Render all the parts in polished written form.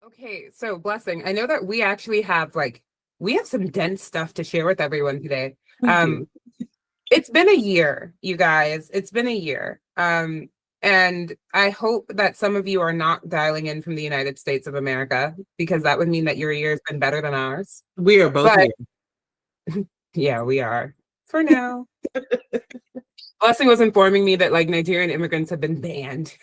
Okay, so Blessing, I know that we actually have we have some dense stuff to share with everyone today. We do. It's been a year, you guys. It's been a year. And I hope that some of you are not dialing in from the United States of America, because that would mean that your year has been better than ours. We are both But here. yeah, we are for now. Blessing was informing me that Nigerian immigrants have been banned.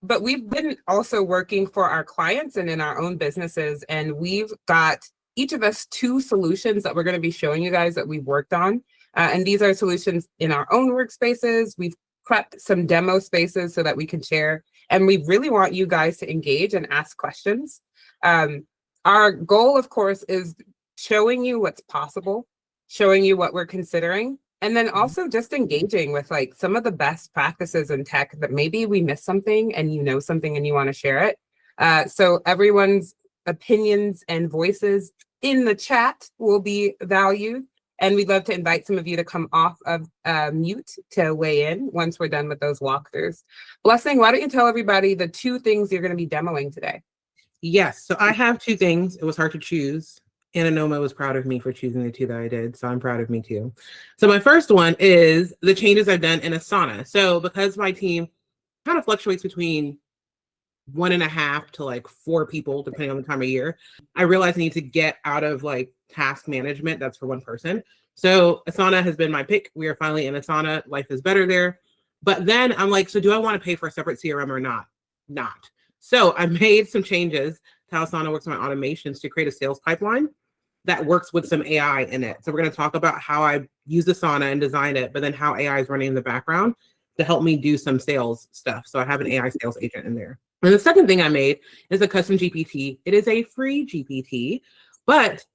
But we've been also working for our clients and in our own businesses, and we've got each of us 2 solutions that we're going to be showing you guys that we've worked on. And these are solutions in our own workspaces. We've prepped some demo spaces so that we can share, and we really want you guys to engage and ask questions. Our goal, of course, is showing you what's possible, showing you what we're considering, and then also just engaging with some of the best practices in tech that maybe we missed something and you know something and you want to share it. So everyone's opinions and voices in the chat will be valued. And we'd love to invite some of you to come off of mute to weigh in once we're done with those walkthroughs. Blessing, why don't you tell everybody the 2 things you're going to be demoing today? Yes, so I have 2 things. It was hard to choose. Ananoma was proud of me for choosing the 2 that I did, so I'm proud of me too. So my first one is the changes I've done in Asana. So because my team kind of fluctuates between 1.5 to 4 people, depending on the time of year, I realized I need to get out of task management. That's for one person. So Asana has been my pick. We are finally in Asana. Life is better there. But then I'm like, so do I want to pay for a separate CRM or not? Not. So I made some changes to how Asana works on my automations to create a sales pipeline that works with some AI in it. So we're going to talk about how I use Asana and design it, but then how AI is running in the background to help me do some sales stuff. So I have an AI sales agent in there. And the second thing I made is a custom GPT. It is a free GPT, but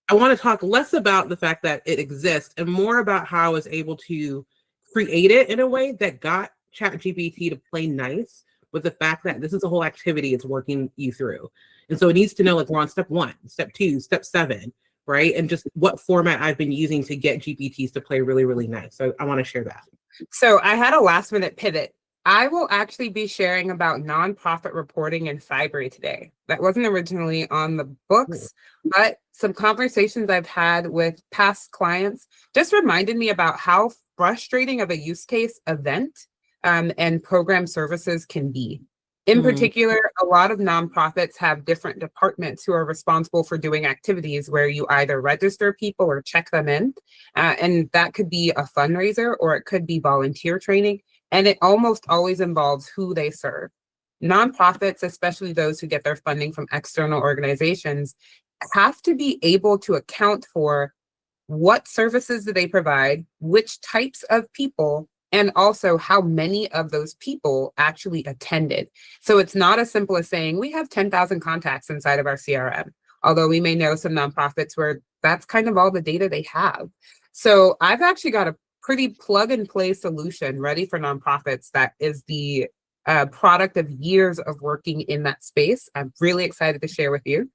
I want to talk less about the fact that it exists and more about how I was able to create it in a way that got ChatGPT to play nice with the fact that this is a whole activity it's working you through. And so it needs to know we're on step 1, step 2, step 7, right? And just what format I've been using to get GPTs to play really, really nice. So I want to share that. So I had a last minute pivot. I will actually be sharing about nonprofit reporting in Fibery today. That wasn't originally on the books, but some conversations I've had with past clients just reminded me about how frustrating of a use case event and program services can be. In particular, a lot of nonprofits have different departments who are responsible for doing activities where you either register people or check them in. And that could be a fundraiser or it could be volunteer training. And it almost always involves who they serve. Nonprofits, especially those who get their funding from external organizations, have to be able to account for what services do they provide, which types of people, and also how many of those people actually attended. So it's not as simple as saying we have 10,000 contacts inside of our CRM, although we may know some nonprofits where that's kind of all the data they have. So I've actually got a pretty plug and play solution ready for nonprofits that is the product of years of working in that space. I'm really excited to share with you.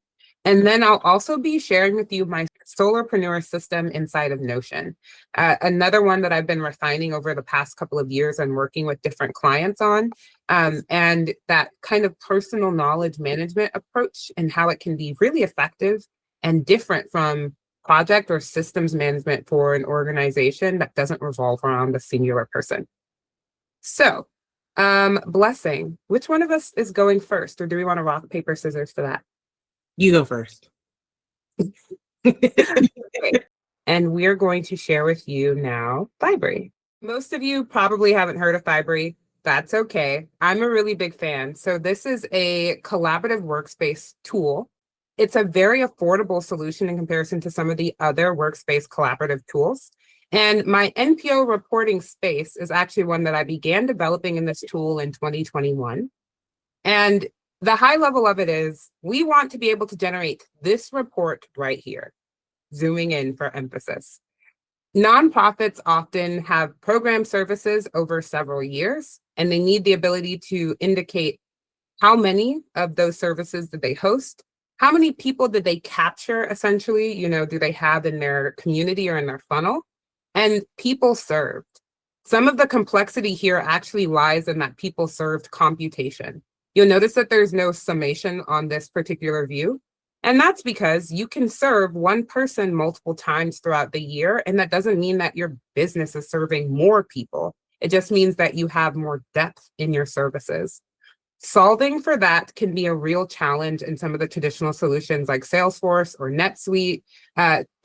And then I'll also be sharing with you my solopreneur system inside of Notion. Another one that I've been refining over the past couple of years and working with different clients on. And that kind of personal knowledge management approach and how it can be really effective and different from project or systems management for an organization that doesn't revolve around a singular person. So, Blessing, which one of us is going first, or do we want to rock, paper, scissors for that? You go first. Okay. And we're going to share with you now Fibery. Most of you probably haven't heard of Fibery. That's okay. I'm a really big fan. So this is a collaborative workspace tool. It's a very affordable solution in comparison to some of the other workspace collaborative tools. And my NPO reporting space is actually one that I began developing in this tool in 2021. And the high level of it is we want to be able to generate this report right here, zooming in for emphasis. Nonprofits often have program services over several years, and they need the ability to indicate how many of those services did they host, how many people did they capture, essentially, do they have in their community or in their funnel, and people served. Some of the complexity here actually lies in that people served computation. You'll notice that there's no summation on this particular view. And that's because you can serve one person multiple times throughout the year. And that doesn't mean that your business is serving more people. It just means that you have more depth in your services. Solving for that can be a real challenge in some of the traditional solutions like Salesforce or NetSuite,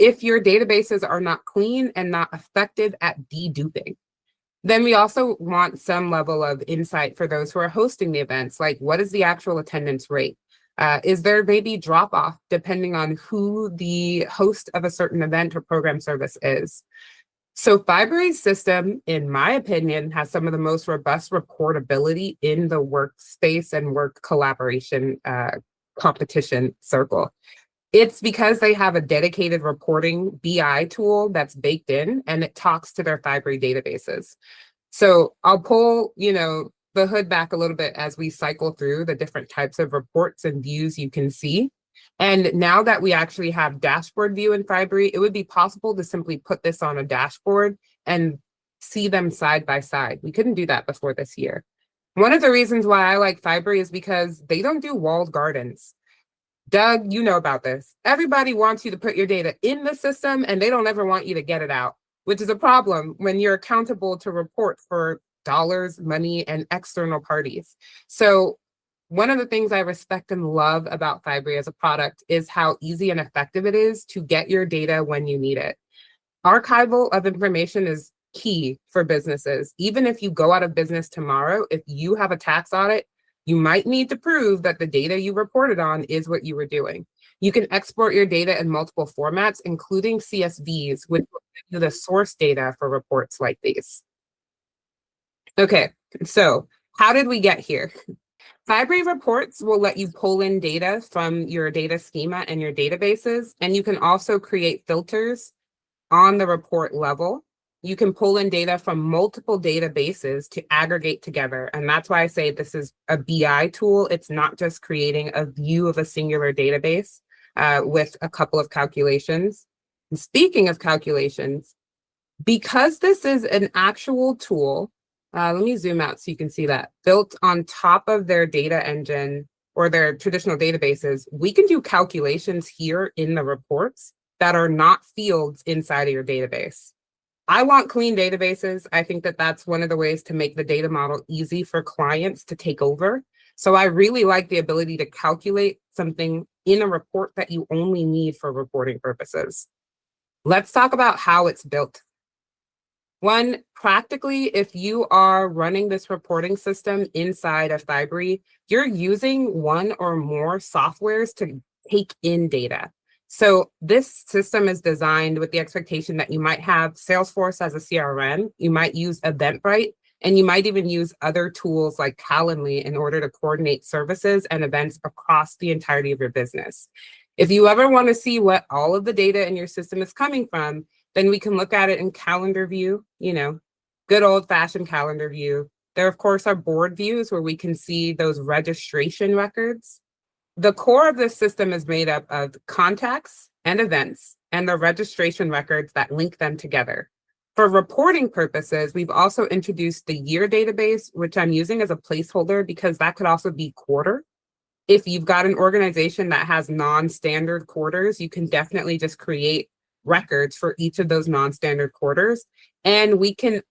if your databases are not clean and not effective at deduping. Then we also want some level of insight for those who are hosting the events, like what is the actual attendance rate? Is there maybe drop off depending on who the host of a certain event or program service is? So Fibery's system, in my opinion, has some of the most robust reportability in the workspace and work collaboration competition circle. It's because they have a dedicated reporting BI tool that's baked in, and it talks to their Fibery databases. So I'll pull, the hood back a little bit as we cycle through the different types of reports and views you can see. And now that we actually have dashboard view in Fibery, it would be possible to simply put this on a dashboard and see them side by side. We couldn't do that before this year. One of the reasons why I like Fibery is because they don't do walled gardens. Doug, you know about this. Everybody wants you to put your data in the system and they don't ever want you to get it out, which is a problem when you're accountable to report for dollars, money, and external parties. So one of the things I respect and love about Fibery as a product is how easy and effective it is to get your data when you need it. Archival of information is key for businesses. Even if you go out of business tomorrow, if you have a tax audit, you might need to prove that the data you reported on is what you were doing. You can export your data in multiple formats, including CSVs, which will give you the source data for reports like these. Okay, so how did we get here? Fibery reports will let you pull in data from your data schema and your databases, and you can also create filters on the report level. You can pull in data from multiple databases to aggregate together, and that's why I say this is a BI tool. It's not just creating a view of a singular database with a couple of calculations. And speaking of calculations, because this is an actual tool, let me zoom out so you can see that, built on top of their data engine or their traditional databases, we can do calculations here in the reports that are not fields inside of your database. I want clean databases. I think that that's one of the ways to make the data model easy for clients to take over. So I really like the ability to calculate something in a report that you only need for reporting purposes. Let's talk about how it's built. One, practically, if you are running this reporting system inside of Fibery, you're using one or more softwares to take in data. So this system is designed with the expectation that you might have Salesforce as a CRM, you might use Eventbrite, and you might even use other tools like Calendly in order to coordinate services and events across the entirety of your business. If you ever want to see what all of the data in your system is coming from, then we can look at it in calendar view, good old fashioned calendar view. There, of course, are board views where we can see those registration records. The core of this system is made up of contacts and events and the registration records that link them together. For reporting purposes, we've also introduced the year database, which I'm using as a placeholder because that could also be quarter. If you've got an organization that has non-standard quarters, you can definitely just create records for each of those non-standard quarters, and we can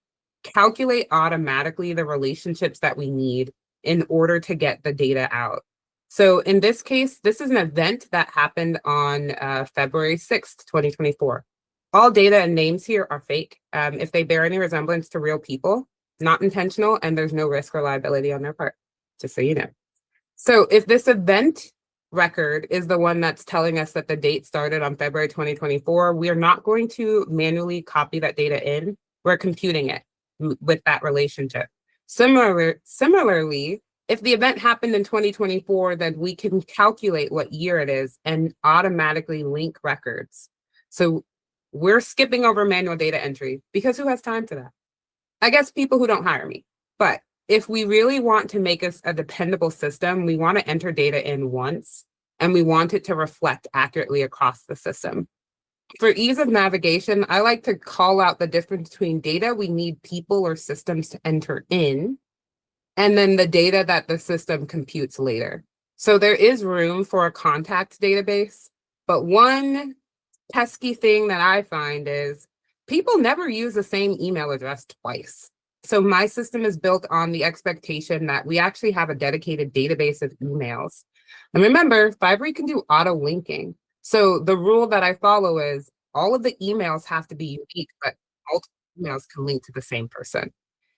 calculate automatically the relationships that we need in order to get the data out. So in this case, this is an event that happened on February 6th, 2024. All data and names here are fake. If they bear any resemblance to real people, not intentional, and there's no risk or liability on their part, just so you know. So if this event record is the one that's telling us that the date started on February 2024, we are not going to manually copy that data in. We're computing it with that relationship. Similarly, if the event happened in 2024, then we can calculate what year it is and automatically link records. So we're skipping over manual data entry because who has time for that? I guess people who don't hire me. But if we really want to make us a dependable system, we want to enter data in once, and we want it to reflect accurately across the system. For ease of navigation, I like to call out the difference between data we need people or systems to enter in and then the data that the system computes later. So there is room for a contact database, but one pesky thing that I find is people never use the same email address twice. So my system is built on the expectation that we actually have a dedicated database of emails. And remember, Fibery can do auto linking. So the rule that I follow is all of the emails have to be unique, but multiple emails can link to the same person.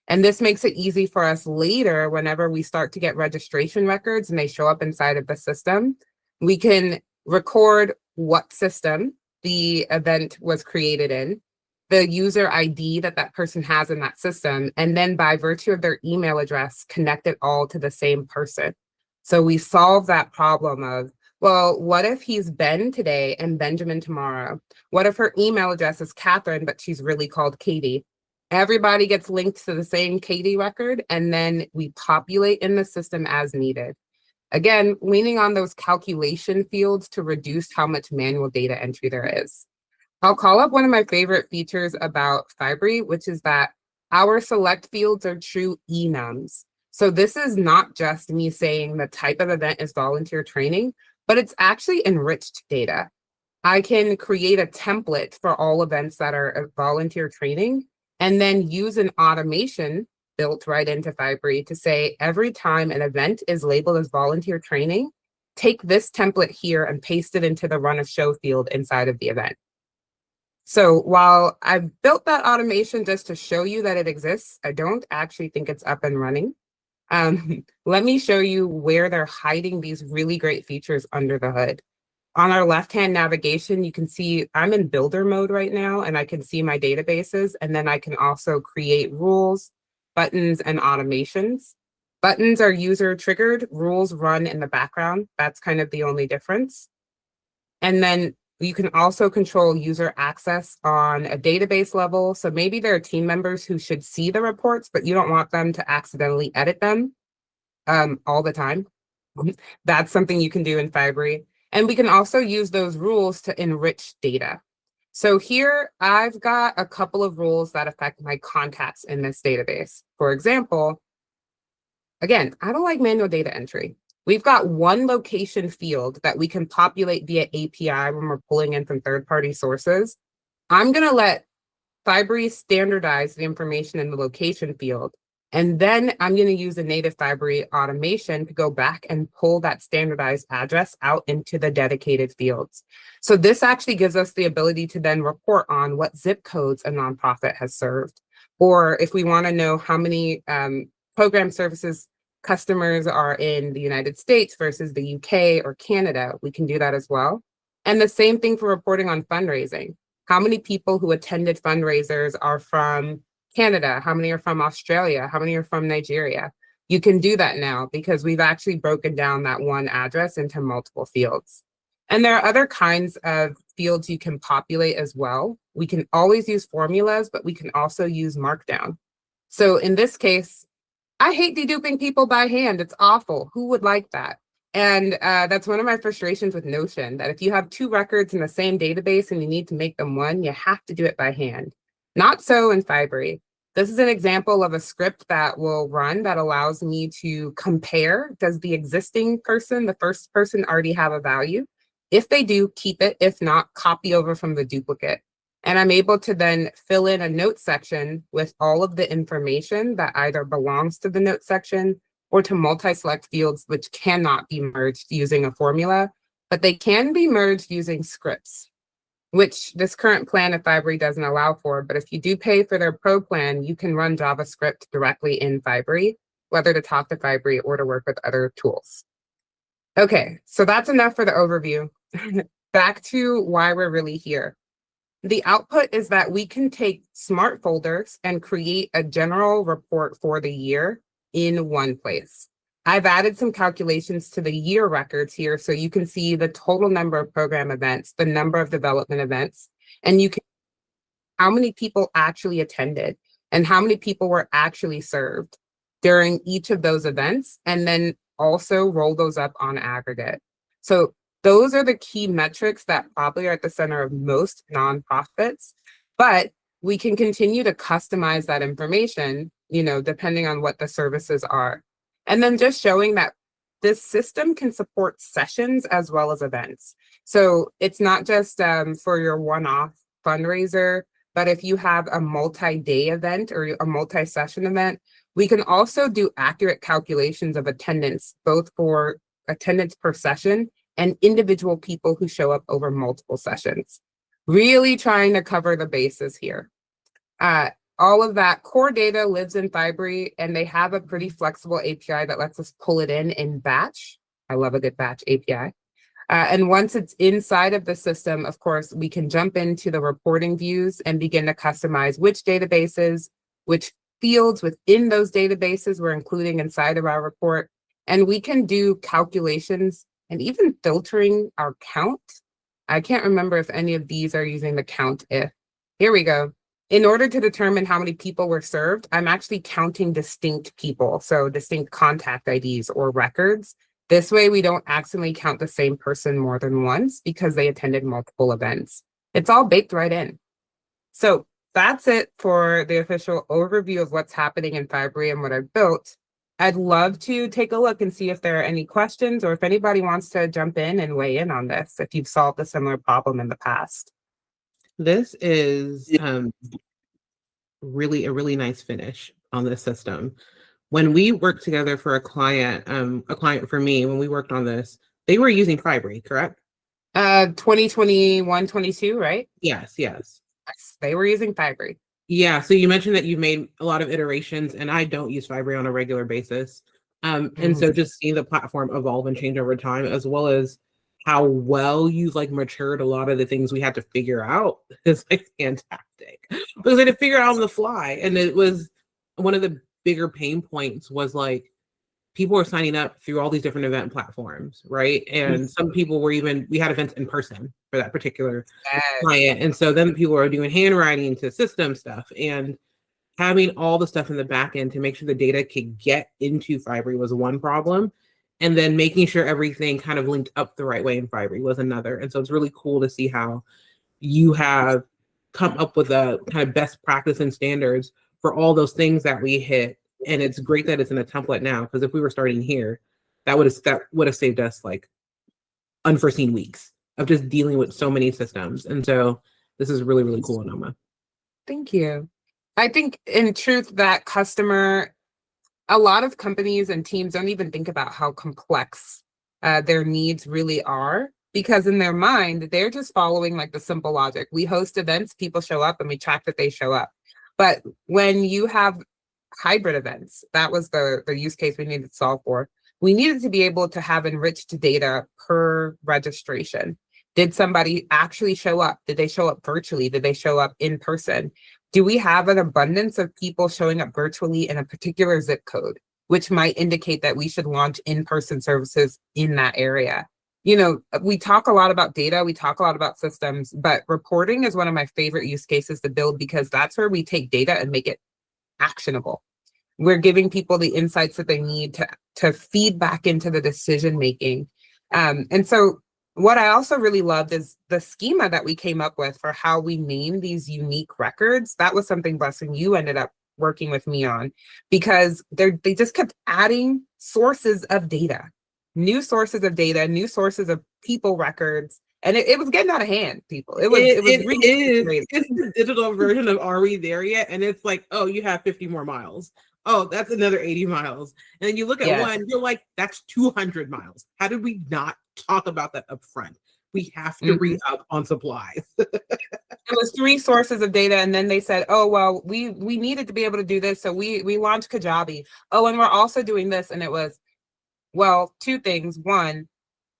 And this makes it easy for us later, whenever we start to get registration records and they show up inside of the system, we can record what system the event was created in, the user ID that that person has in that system, and then by virtue of their email address, connect it all to the same person. So we solve that problem of, well, what if he's Ben today and Benjamin tomorrow? What if her email address is Catherine, but she's really called Katie? Everybody gets linked to the same Katie record, and then we populate in the system as needed. Again, leaning on those calculation fields to reduce how much manual data entry there is. I'll call up one of my favorite features about Fibery, which is that our select fields are true enums. So this is not just me saying the type of event is volunteer training, but it's actually enriched data. I can create a template for all events that are volunteer training, and then use an automation built right into Fibery to say, every time an event is labeled as volunteer training, take this template here and paste it into the run of show field inside of the event. So while I've built that automation just to show you that it exists, I don't actually think it's up and running. Let me show you where they're hiding these really great features under the hood. On our left-hand navigation, you can see I'm in builder mode right now, and I can see my databases, and then I can also create rules, buttons, and automations. Buttons are user triggered, rules run in the background. That's kind of the only difference. And then you can also control user access on a database level. So maybe there are team members who should see the reports, but you don't want them to accidentally edit them all the time. That's something you can do in Fibery. And we can also use those rules to enrich data. So here I've got a couple of rules that affect my contacts in this database. For example, again, I don't like manual data entry. We've got one location field that we can populate via API when we're pulling in from third-party sources. I'm going to let Fibery standardize the information in the location field. And then I'm going to use a native Fibery automation to go back and pull that standardized address out into the dedicated fields. So this actually gives us the ability to then report on what zip codes a nonprofit has served. Or if we want to know how many program services customers are in the United States versus the UK or Canada, we can do that as well. And the same thing for reporting on fundraising. How many people who attended fundraisers are from Canada? How many are from Australia? How many are from Nigeria? You can do that now because we've actually broken down that one address into multiple fields. And there are other kinds of fields you can populate as well. We can always use formulas, but we can also use Markdown. So in this case, I hate deduping people by hand. It's awful. Who would like that? And that's one of my frustrations with Notion, that if you have two records in the same database and you need to make them one, you have to do it by hand. Not so in Fibery. This is an example of a script that will run that allows me to compare, does the existing person, the first person, already have a value? If they do, keep it. If not, copy over from the duplicate. And I'm able to then fill in a note section with all of the information that either belongs to the note section or to multi-select fields, which cannot be merged using a formula, but they can be merged using scripts, which this current plan of Fibery doesn't allow for. But if you do pay for their pro plan, you can run JavaScript directly in Fibery, whether to talk to Fibery or to work with other tools. Okay, so that's enough for the overview. Back to why we're really here. The output is that we can take smart folders and create a general report for the year in one place. I've added some calculations to the year records here so you can see the total number of program events, the number of development events, and you can how many people actually attended and how many people were actually served during each of those events, and then also roll those up on aggregate. So those are the key metrics that probably are at the center of most nonprofits, but we can continue to customize that information, depending on what the services are. And then just showing that this system can support sessions as well as events. So it's not just for your one-off fundraiser, but if you have a multi-day event or a multi-session event, we can also do accurate calculations of attendance, both for attendance per session and individual people who show up over multiple sessions. Really trying to cover the bases here. All of that core data lives in Fibery, and they have a pretty flexible API that lets us pull it in batch. I love a good batch API. And once it's inside of the system, of course, we can jump into the reporting views and begin to customize which databases, which fields within those databases we're including inside of our report. And we can do calculations and even filtering our count. I can't remember if any of these are using the count if. Here we go. In order to determine how many people were served, I'm actually counting distinct people, so distinct contact IDs or records. This way, we don't accidentally count the same person more than once because they attended multiple events. It's all baked right in. So that's it for the official overview of what's happening in Fibery and what I've built. I'd love to take a look and see if there are any questions or if anybody wants to jump in and weigh in on this, if you've solved a similar problem in the past. This is really a really nice finish on this system. When we worked together for a client for me, when we worked on this, they were using Fibery, correct? 2021, 22, right? Yes. Yes, they were using Fibery. Yeah, so you mentioned that you've made a lot of iterations, and I don't use Fibery on a regular basis. And so just seeing the platform evolve and change over time, as well as how well you've matured a lot of the things we had to figure out is fantastic. Because I had to figure it out on the fly. And it was one of the bigger pain points was people were signing up through all these different event platforms, right? And some people we had events in person for that particular client. And so then people are doing handwriting to system stuff, and having all the stuff in the back end to make sure the data could get into Fibery was one problem. And then making sure everything kind of linked up the right way in Fibery was another. And so it's really cool to see how you have come up with a kind of best practice and standards for all those things that we hit. And it's great that it's in a template now, because if we were starting here, that would have saved us unforeseen weeks of just dealing with so many systems. And so this is really, really cool, Anoma. Thank you. I think in truth that a lot of companies and teams don't even think about how complex their needs really are, because in their mind, they're just following the simple logic. We host events, people show up, and we track that they show up. But when you have hybrid events, that was the use case we needed to solve for. We needed to be able to have enriched data per registration. Did somebody actually show up? Did they show up virtually? Did they show up in person? Do we have an abundance of people showing up virtually in a particular zip code, which might indicate that we should launch in-person services in that area? We talk a lot about data, we talk a lot about systems, but reporting is one of my favorite use cases to build, because that's where we take data and make it actionable. We're giving people the insights that they need to feed back into the decision making. And so what I also really loved is the schema that we came up with for how we name these unique records. That was something, Blessing, you ended up working with me on, because they just kept adding sources of data, new sources of data, new sources of people records. And it was getting out of hand, people. It's the digital version of Are We There Yet? And it's oh, you have 50 more miles. Oh, that's another 80 miles. And then you look at one, you're that's 200 miles. How did we not talk about that up front? We have to re-up on supplies. It was 3 sources of data, and then they said, oh, well, we needed to be able to do this, so we launched Kajabi. Oh, and we're also doing this, and it was, well, 2 things. One,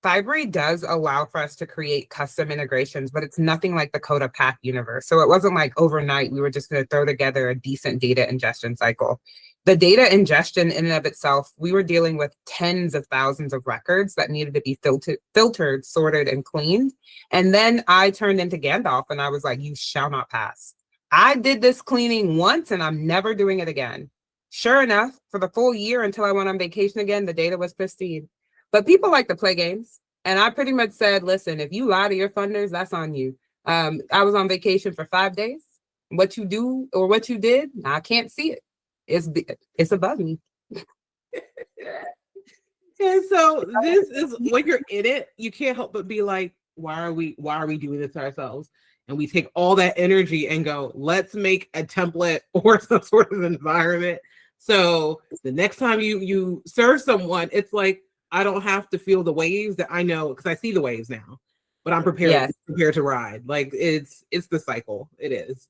Fibery does allow for us to create custom integrations, but it's nothing like the Coda Path universe. So it wasn't overnight we were just going to throw together a decent data ingestion cycle. The data ingestion in and of itself, we were dealing with tens of thousands of records that needed to be filtered, sorted, and cleaned. And then I turned into Gandalf and I was like, you shall not pass. I did this cleaning once and I'm never doing it again. Sure enough, for the full year until I went on vacation again, the data was pristine. But people like to play games. And I pretty much said, listen, if you lie to your funders, that's on you. I was on vacation for 5 days. What you do or what you did, I can't see it. It's above me. And so this is when you're in it, you can't help but be like, why are we doing this to ourselves? And we take all that energy and go, let's make a template or some sort of environment. So the next time you serve someone, it's like, I don't have to feel the waves that I know, because I see the waves now, but I'm prepared to ride. Like it's the cycle. It is.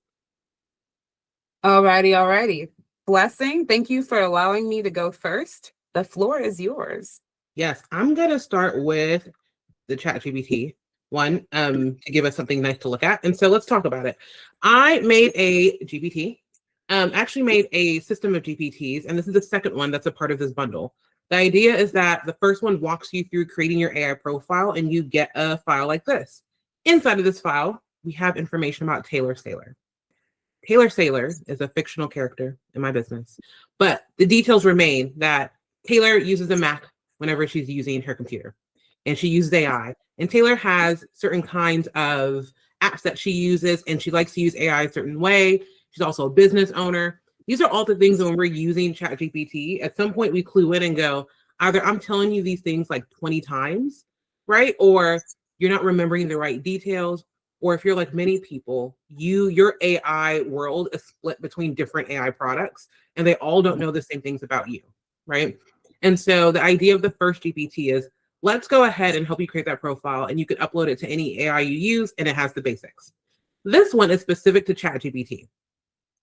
Alrighty. Blessing, thank you for allowing me to go first. The floor is yours. Yes, I'm gonna start with the ChatGPT one to give us something nice to look at. And so let's talk about it. I made a GPT, actually made a system of GPTs, and this is the second one that's a part of this bundle. The idea is that the first one walks you through creating your AI profile, and you get a file like this. Inside of this file, we have information about Taylor Saylor. Taylor Saylor is a fictional character in my business, but the details remain that Taylor uses a Mac whenever she's using her computer, and she uses AI. And Taylor has certain kinds of apps that she uses, and she likes to use AI a certain way. She's also a business owner. These are all the things that when we're using ChatGPT, at some point we clue in and go, either I'm telling you these things like 20 times, right? Or you're not remembering the right details. Or if you're like many people, your AI world is split between different AI products, and they all don't know the same things about you, right? And so the idea of the first GPT is, let's go ahead and help you create that profile, and you can upload it to any AI you use, and it has the basics. This one is specific to ChatGPT.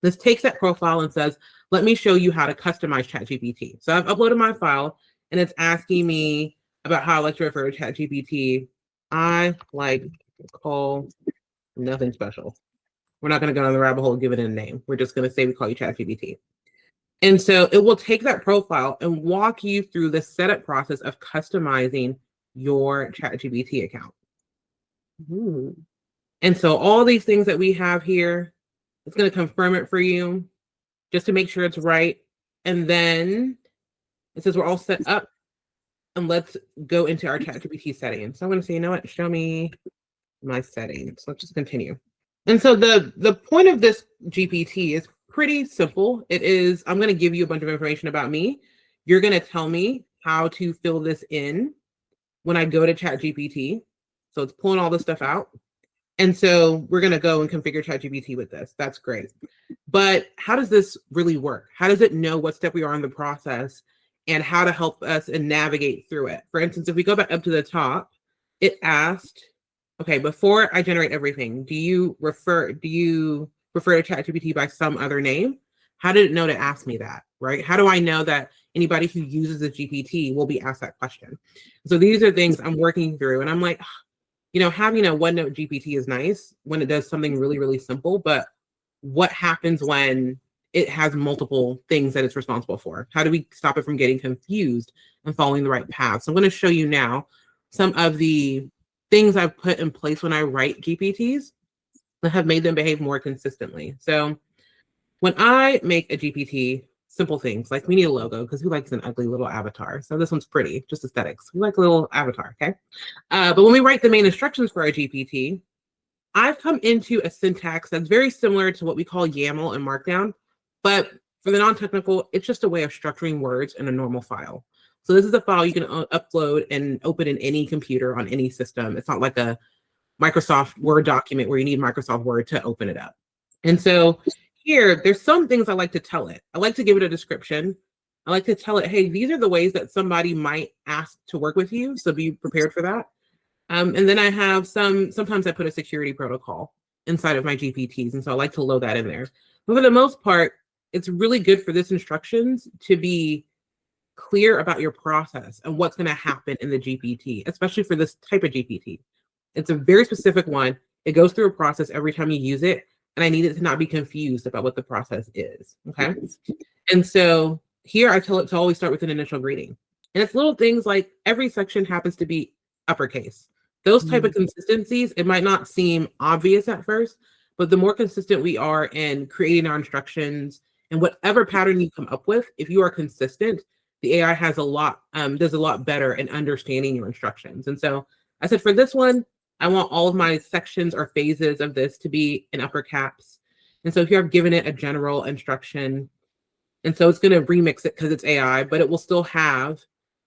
This takes that profile and says, let me show you how to customize ChatGPT. So I've uploaded my file, and it's asking me about how I like to refer to ChatGPT. I like to call nothing special. We're not going to go down the rabbit hole and give it a name. We're just going to say we call you ChatGPT. And so it will take that profile and walk you through the setup process of customizing your ChatGPT account. Ooh. And so all these things that we have here, it's going to confirm it for you just to make sure it's right. And then it says we're all set up, and let's go into our ChatGPT settings. So I'm going to say, you know what, show me my settings. Let's just continue. And so the point of this GPT is pretty simple. It is, I'm going to give you a bunch of information about me. You're going to tell me how to fill this in when I go to ChatGPT. So it's pulling all this stuff out. And so we're going to go and configure ChatGPT with this. That's great. But how does this really work? How does it know what step we are in the process and how to help us and navigate through it? For instance, if we go back up to the top, it asked, okay, before I generate everything, do you refer to ChatGPT by some other name? How did it know to ask me that, right? How do I know that anybody who uses the GPT will be asked that question? So these are things I'm working through, and I'm like, having a OneNote GPT is nice when it does something really, really simple, but what happens when it has multiple things that it's responsible for? How do we stop it from getting confused and following the right path? So I'm going to show you now some of the things I've put in place when I write GPTs that have made them behave more consistently. So when I make a GPT, simple things like we need a logo because who likes an ugly little avatar? So this one's pretty, just aesthetics. We like a little avatar, okay? But when we write the main instructions for our GPT, I've come into a syntax that's very similar to what we call YAML and Markdown, but for the non-technical, it's just a way of structuring words in a normal file. So this is a file you can upload and open in any computer on any system. It's not like a Microsoft Word document where you need Microsoft Word to open it up. And so here, there's some things I like to tell it. I like to give it a description. I like to tell it, hey, these are the ways that somebody might ask to work with you. So be prepared for that. And then I have sometimes I put a security protocol inside of my GPTs. And so I like to load that in there. But for the most part, it's really good for this instructions to be clear about your process and what's going to happen in the GPT, especially for this type of GPT. It's a very specific one. It goes through a process every time you use it. And I need it to not be confused about what the process is. Okay. And so here I tell it to always start with an initial greeting. And it's little things like every section happens to be uppercase. Those type of consistencies, it might not seem obvious at first, but the more consistent we are in creating our instructions and whatever pattern you come up with, if you are consistent, the AI has does a lot better in understanding your instructions. And so I said, for this one, I want all of my sections or phases of this to be in upper caps. And so here I've given it a general instruction. And so it's going to remix it because it's AI, but it will still have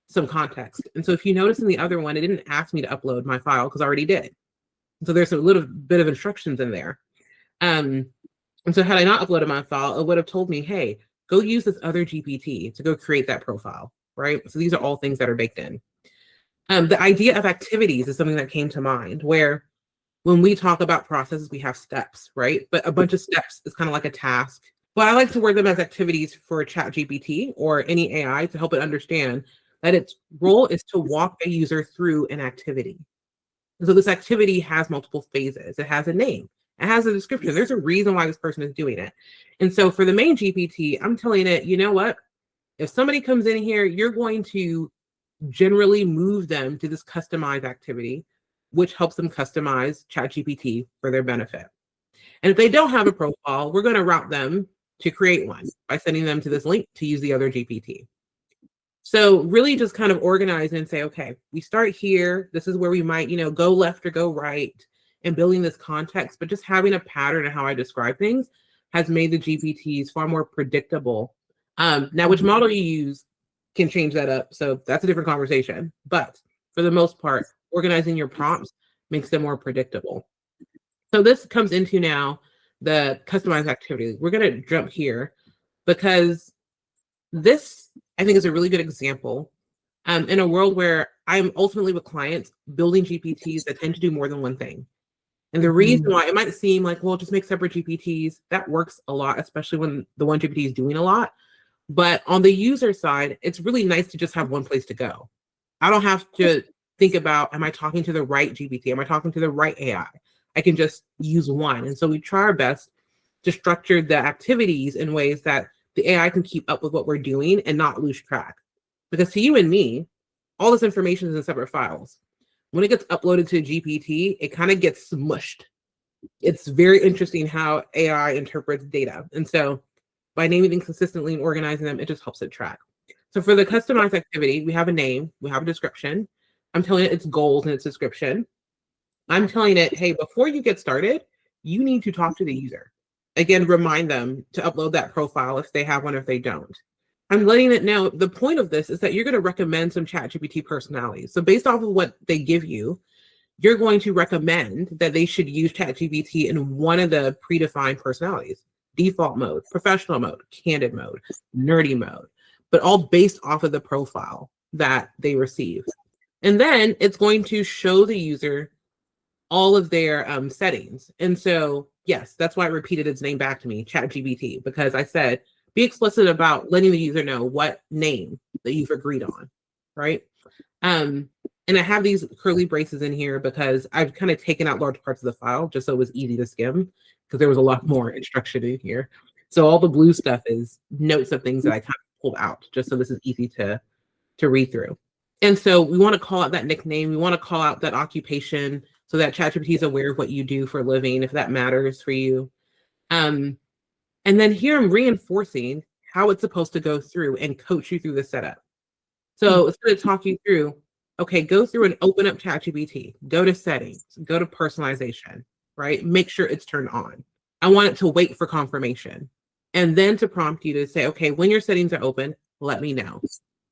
some context. And so if you notice in the other one, it didn't ask me to upload my file because I already did. So there's a little bit of instructions in there. And so had I not uploaded my file, it would have told me, hey, go use this other GPT to go create that profile, right? So these are all things that are baked in. The idea of activities is something that came to mind, where when we talk about processes, we have steps, right? But a bunch of steps is kind of like a task. But I like to word them as activities for ChatGPT or any AI to help it understand that its role is to walk a user through an activity. So this activity has multiple phases. It has a name. It has a description. There's a reason why this person is doing it. And so for the main GPT, I'm telling it, you know what? If somebody comes in here, you're going to generally move them to this customized activity, which helps them customize ChatGPT for their benefit. And if they don't have a profile, we're going to route them to create one by sending them to this link to use the other GPT. So really just kind of organize and say, okay, we start here. This is where we might, go left or go right, and building this context, but just having a pattern of how I describe things has made the GPTs far more predictable. Now, which model you use can change that up. So that's a different conversation. But for the most part, organizing your prompts makes them more predictable. So this comes into now the customized activity. We're going to jump here because this, I think, is a really good example in a world where I'm ultimately with clients building GPTs that tend to do more than one thing. And the reason why it might seem like, well, just make separate GPTs, that works a lot, especially when the one GPT is doing a lot. But on the user side, it's really nice to just have one place to go. I don't have to think about, am I talking to the right GPT? Am I talking to the right AI? I can just use one. And so we try our best to structure the activities in ways that the AI can keep up with what we're doing and not lose track. Because to you and me, all this information is in separate files. When it gets uploaded to GPT, it kind of gets smushed. It's very interesting how AI interprets data. And so by naming things consistently and organizing them, it just helps it track. So for the customized activity, we have a name, we have a description. I'm telling it its goals and its description. I'm telling it, hey, before you get started, you need to talk to the user. Again, remind them to upload that profile if they have one, if they don't. I'm letting it know the point of this is that you're going to recommend some ChatGPT personalities. So based off of what they give you, you're going to recommend that they should use ChatGPT in one of the predefined personalities: default mode, professional mode, candid mode, nerdy mode, but all based off of the profile that they receive. And then it's going to show the user all of their settings. And so, yes, that's why I repeated its name back to me, ChatGPT, because I said, be explicit about letting the user know what name that you've agreed on, right? And I have these curly braces in here because I've kind of taken out large parts of the file just so it was easy to skim, because there was a lot more instruction in here. So all the blue stuff is notes of things that I kind of pulled out just so this is easy to read through. And so we want to call out that nickname. We want to call out that occupation so that ChatGPT is aware of what you do for a living, if that matters for you. And then here I'm reinforcing how it's supposed to go through and coach you through the setup. So it's going to talk you through, okay, go through and open up ChatGPT, go to settings, go to personalization, right? Make sure it's turned on. I want it to wait for confirmation and then to prompt you to say, okay, when your settings are open, let me know.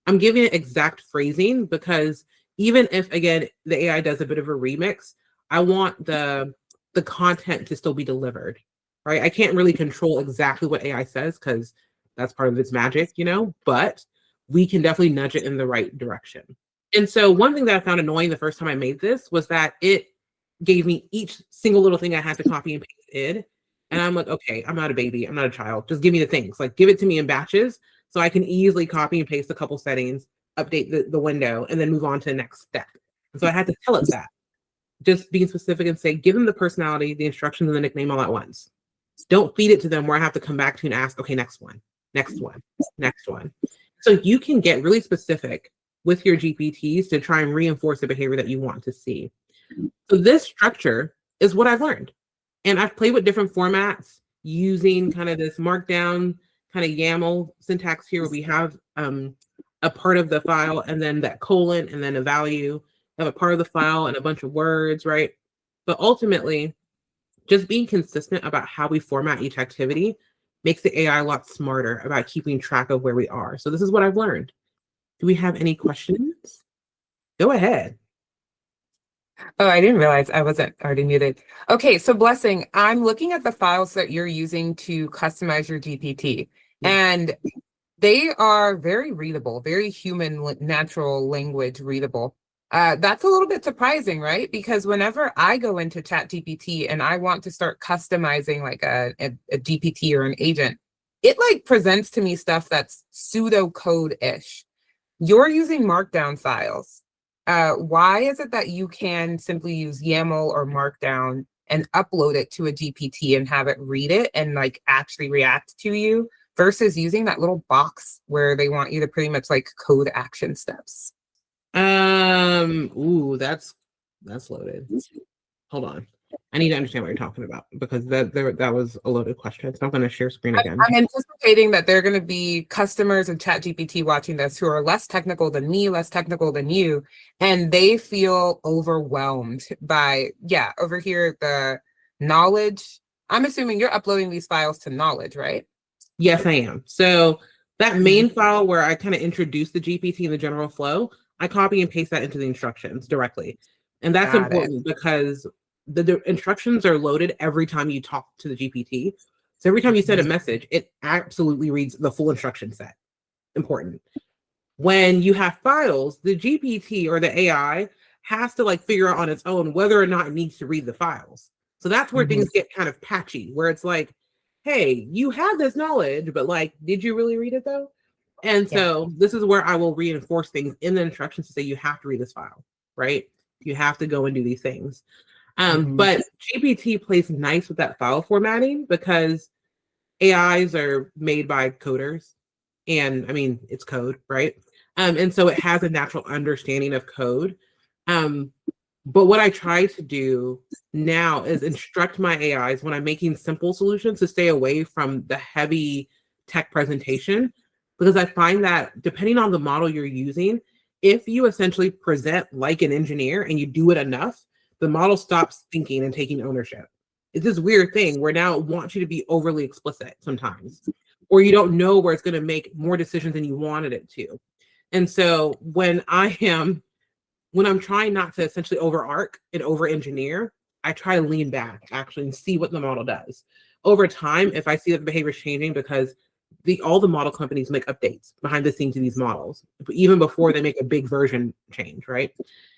I'm giving it exact phrasing because even if, again, the AI does a bit of a remix, I want the content to still be delivered, right? I can't really control exactly what AI says because that's part of its magic, but we can definitely nudge it in the right direction. And so one thing that I found annoying the first time I made this was that it gave me each single little thing I had to copy and paste in. And I'm like, okay, I'm not a baby. I'm not a child. Just give me the things. Like, give it to me in batches so I can easily copy and paste a couple settings, update the window, and then move on to the next step. And so I had to tell it that. Just being specific and say, give them the personality, the instructions, and the nickname all at once. Don't feed it to them where I have to come back to and ask, okay, next one, next one, next one. So you can get really specific with your GPTs to try and reinforce the behavior that you want to see. So this structure is what I've learned. And I've played with different formats using kind of this markdown, kind of YAML syntax here where we have a part of the file and then that colon and then a value. Have a part of the file and a bunch of words, right? But ultimately, just being consistent about how we format each activity makes the AI a lot smarter about keeping track of where we are. So this is what I've learned. Do we have any questions? Go ahead. Oh, I didn't realize I wasn't already muted. Okay, so Blessing, I'm looking at the files that you're using to customize your GPT, and they are very readable, very human, natural language readable. That's a little bit surprising, right? Because whenever I go into ChatGPT and I want to start customizing like a GPT or an agent, it like presents to me stuff that's pseudocode-ish. You're using Markdown files. Why is it that you can simply use YAML or Markdown and upload it to a GPT and have it read it and like actually react to you versus using that little box where they want you to pretty much like code action steps? Ooh, that's loaded. Hold on. I need to understand what you're talking about because that was a loaded question. So I'm going to share screen again. I'm anticipating that there are going to be customers of ChatGPT watching this who are less technical than me, less technical than you, and they feel overwhelmed by, over here, the knowledge. I'm assuming you're uploading these files to Knowledge, right? Yes, I am. So that main file where I kind of introduce the GPT in the general flow, I copy and paste that into the instructions directly. And that's important because the instructions are loaded every time you talk to the GPT. So every time you send a message, it absolutely reads the full instruction set. Important. When you have files, the GPT or the AI has to like figure out on its own whether or not it needs to read the files. So that's where things get kind of patchy, where it's like, hey, you have this knowledge, but like, did you really read it though? And so this is where I will reinforce things in the instructions to say you have to read this file, right? You have to go and do these things. But GPT plays nice with that file formatting because AIs are made by coders. And I mean, it's code, right? And so it has a natural understanding of code. But what I try to do now is instruct my AIs when I'm making simple solutions to stay away from the heavy tech presentation, because I find that depending on the model you're using, if you essentially present like an engineer and you do it enough, the model stops thinking and taking ownership. It's this weird thing where now it wants you to be overly explicit sometimes, or you don't know where it's going to make more decisions than you wanted it to. And so when I'm trying not to essentially overarch and over-engineer, I try to lean back actually and see what the model does. Over time, if I see that the behavior is changing, because all the model companies make updates behind the scenes to these models, even before they make a big version change, right?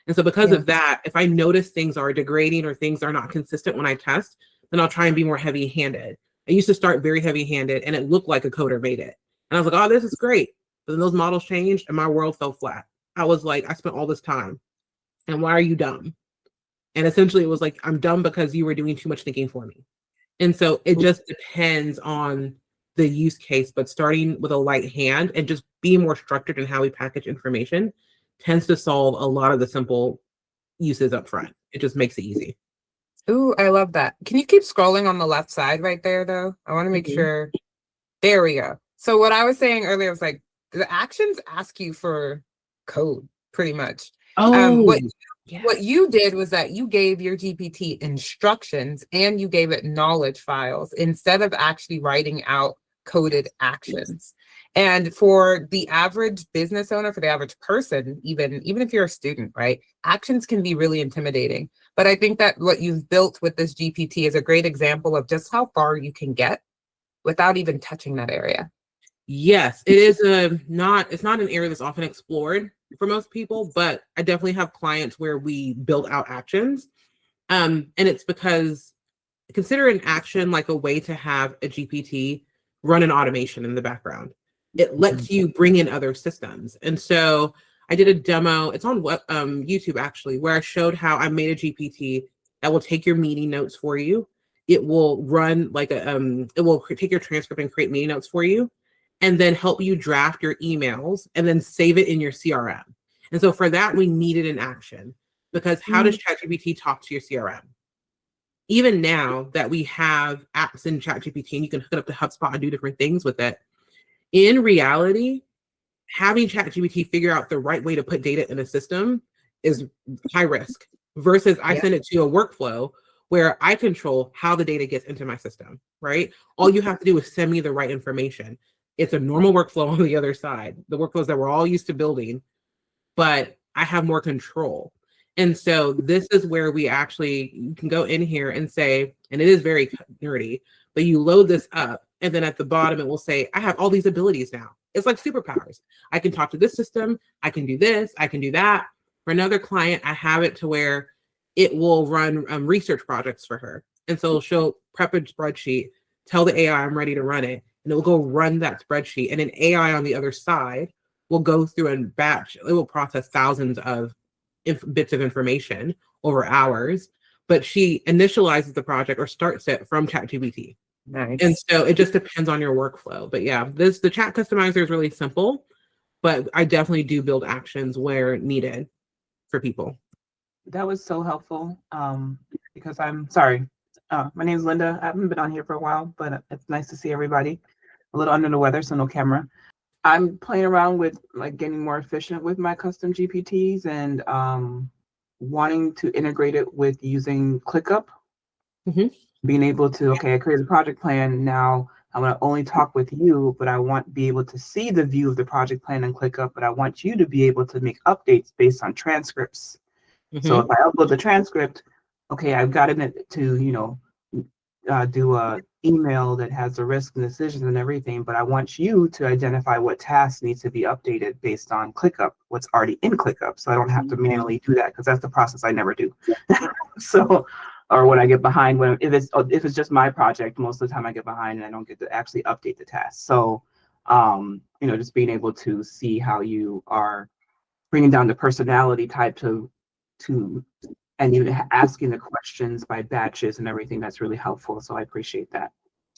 And so because of that, if I notice things are degrading or things are not consistent when I test, then I'll try and be more heavy-handed. I used to start very heavy-handed and it looked like a coder made it. And I was like, oh, this is great. But then those models changed and my world fell flat. I was like, I spent all this time. And why are you dumb? And essentially it was like, I'm dumb because you were doing too much thinking for me. And so it just depends on the use case, but starting with a light hand and just being more structured in how we package information tends to solve a lot of the simple uses up front. It just makes it easy. Ooh, I love that. Can you keep scrolling on the left side right there though? I want to make sure. There we go. So what I was saying earlier was like, the actions ask you for code pretty much. What you did was that you gave your GPT instructions and you gave it knowledge files instead of actually writing out coded actions. And for the average business owner, for the average person, even if you're a student, right, actions can be really intimidating. But I think that what you've built with this GPT is a great example of just how far you can get without even touching that area. Yes, it is it's not an area that's often explored for most people, but I definitely have clients where we build out actions. And it's because consider an action like a way to have a GPT run an automation in the background. It lets you bring in other systems. And so I did a demo, it's on YouTube actually, where I showed how I made a GPT that will take your meeting notes for you. It will run like it will take your transcript and create meeting notes for you, and then help you draft your emails and then save it in your CRM. And so for that, we needed an action, because how does ChatGPT talk to your CRM? Even now that we have apps in ChatGPT and you can hook it up to HubSpot and do different things with it, in reality, having ChatGPT figure out the right way to put data in a system is high risk versus I send it to a workflow where I control how the data gets into my system, right? All you have to do is send me the right information. It's a normal workflow on the other side, the workflows that we're all used to building, but I have more control. And so this is where we actually, you can go in here and say, and it is very nerdy, but you load this up, and then at the bottom it will say, I have all these abilities now. It's like superpowers. I can talk to this system, I can do this, I can do that. For another client, I have it to where it will run research projects for her. And so she'll prep a spreadsheet, tell the AI I'm ready to run it, and it will go run that spreadsheet. And an AI on the other side will go through and batch, it will process thousands of bits of information over hours, but she initializes the project or starts it from ChatGPT. Nice. And so it just depends on your workflow. But yeah, the chat customizer is really simple, but I definitely do build actions where needed for people. That was so helpful because I'm sorry. My name is Linda. I haven't been on here for a while, but it's nice to see everybody. A little under the weather, so no camera. I'm playing around with like getting more efficient with my custom GPTs and wanting to integrate it with using ClickUp. Being able to, okay, I created a project plan. Now I'm going to only talk with you, but I want to be able to see the view of the project plan in ClickUp, but I want you to be able to make updates based on transcripts. So if I upload the transcript, okay, I've got it to, you know, do a email that has the risk and decisions and everything, but I want you to identify what tasks needs to be updated based on ClickUp, what's already in ClickUp. So I don't have to manually do that because that's the process I never do. So, or when I get behind, if it's just my project, most of the time I get behind and I don't get to actually update the task. So, you know, just being able to see how you are bringing down the personality type to and even asking the questions by batches and everything, that's really helpful. So I appreciate that.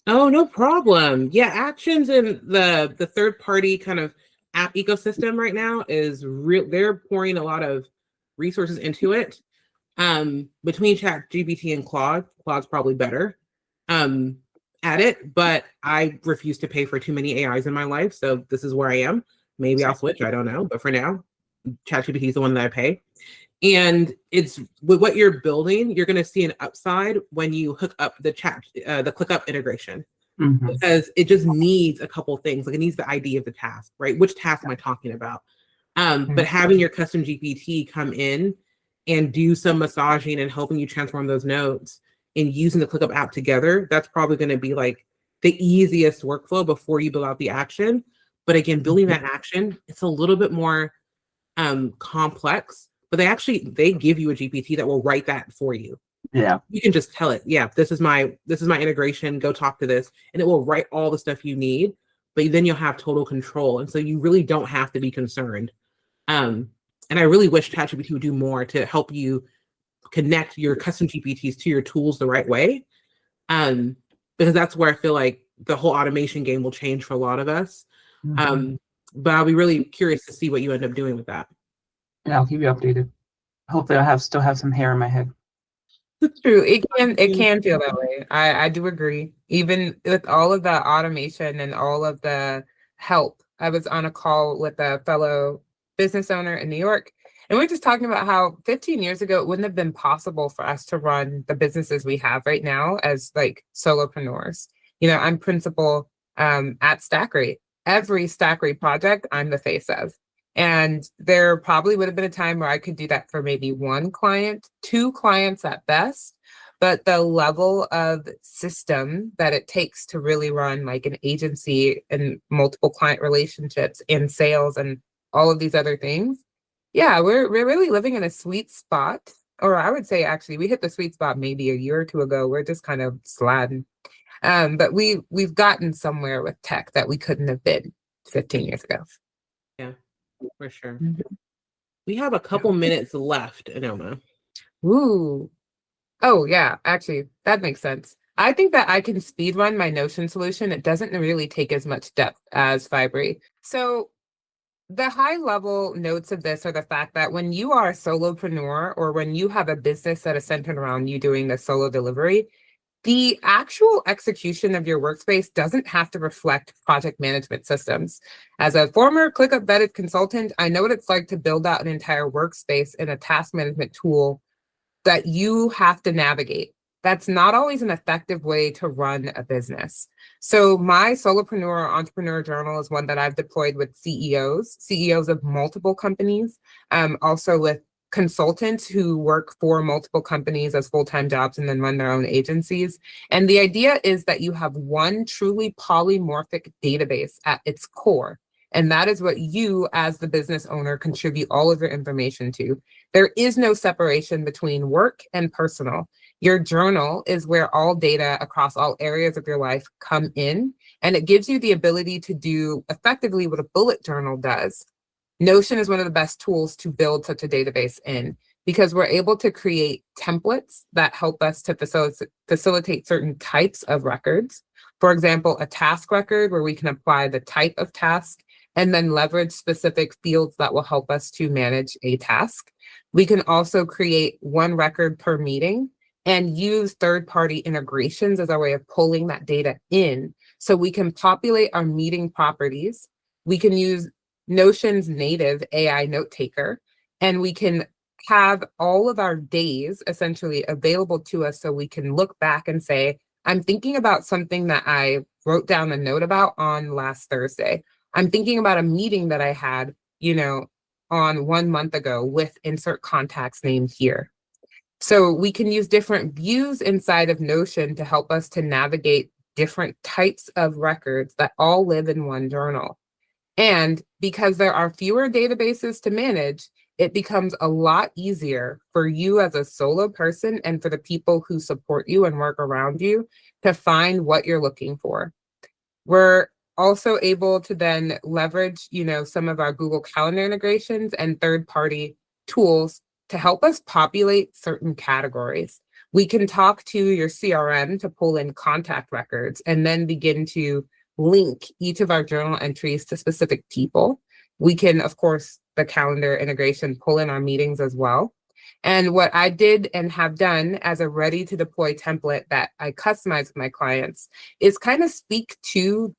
Oh, no problem. Yeah, actions in the third party kind of app ecosystem right now is real. They're pouring a lot of resources into it. Between ChatGPT and Claude's probably better at it, but I refuse to pay for too many AIs in my life. So this is where I am. Maybe I'll switch, I don't know. But for now, ChatGPT is the one that I pay. And it's with what you're building, you're going to see an upside when you hook up the ClickUp integration, because it just needs a couple things. Like it needs the ID of the task, right? Which task am I talking about? But having your custom GPT come in and do some massaging and helping you transform those notes and using the ClickUp app together, that's probably going to be like the easiest workflow before you build out the action. But again, building that action, it's a little bit more complex. But they give you a GPT that will write that for you. Yeah. You can just tell it, yeah, this is my integration, go talk to this, and it will write all the stuff you need, but then you'll have total control. And so you really don't have to be concerned. And I really wish ChatGPT would do more to help you connect your custom GPTs to your tools the right way. Because that's where I feel like the whole automation game will change for a lot of us. But I'll be really curious to see what you end up doing with that. Yeah, I'll keep you updated. Hopefully I still have some hair in my head. It's true. It can feel that way. I do agree. Even with all of the automation and all of the help. I was on a call with a fellow business owner in New York, and we're just talking about how 15 years ago, it wouldn't have been possible for us to run the businesses we have right now as like solopreneurs. You know, I'm principal at StackRate. Every StackRate project, I'm the face of. And there probably would have been a time where I could do that for maybe one client, two clients at best. But the level of system that it takes to really run like an agency and multiple client relationships and sales and all of these other things. Yeah, we're really living in a sweet spot. Or I would say, actually, we hit the sweet spot maybe a year or two ago. We're just kind of sliding. But we've gotten somewhere with tech that we couldn't have been 15 years ago. Yeah. For sure. We have a couple minutes left, Anoma. Ooh. Oh, yeah. Actually, that makes sense. I think that I can speed run my Notion solution. It doesn't really take as much depth as Fibery. So the high level notes of this are the fact that when you are a solopreneur or when you have a business that is centered around you doing the solo delivery, the actual execution of your workspace doesn't have to reflect project management systems. As a former ClickUp vetted consultant, I know what it's like to build out an entire workspace in a task management tool that you have to navigate. that's not always an effective way to run a business. So my solopreneur or entrepreneur journal is one that I've deployed with CEOs of multiple companies, also with consultants who work for multiple companies as full-time jobs and then run their own agencies. And the idea is that you have one truly polymorphic database at its core. And that is what you, as the business owner, contribute all of your information to. There is no separation between work and personal. Your journal is where all data across all areas of your life come in, and it gives you the ability to do effectively what a bullet journal does. Notion is one of the best tools to build such a database in, because we're able to create templates that help us to facilitate certain types of records. For example, a task record where we can apply the type of task and then leverage specific fields that will help us to manage a task. We can also create one record per meeting and use third-party integrations as our way of pulling that data in. So we can populate our meeting properties. We can use Notion's native AI note taker, and we can have all of our days essentially available to us so we can look back and say, I'm thinking about something that I wrote down a note about on last Thursday. I'm thinking about a meeting that I had, on 1 month ago with insert contact's name here. So we can use different views inside of Notion to help us to navigate different types of records that all live in one journal. And because there are fewer databases to manage, it becomes a lot easier for you as a solo person and for the people who support you and work around you to find what you're looking for. We're also able to then leverage, some of our Google Calendar integrations and third-party tools to help us populate certain categories. We can talk to your CRM to pull in contact records and then begin to link each of our journal entries to specific people. We can, of course, the calendar integration, pull in our meetings as well. And what I did and have done as a ready to deploy template that I customize with my clients is kind of speak to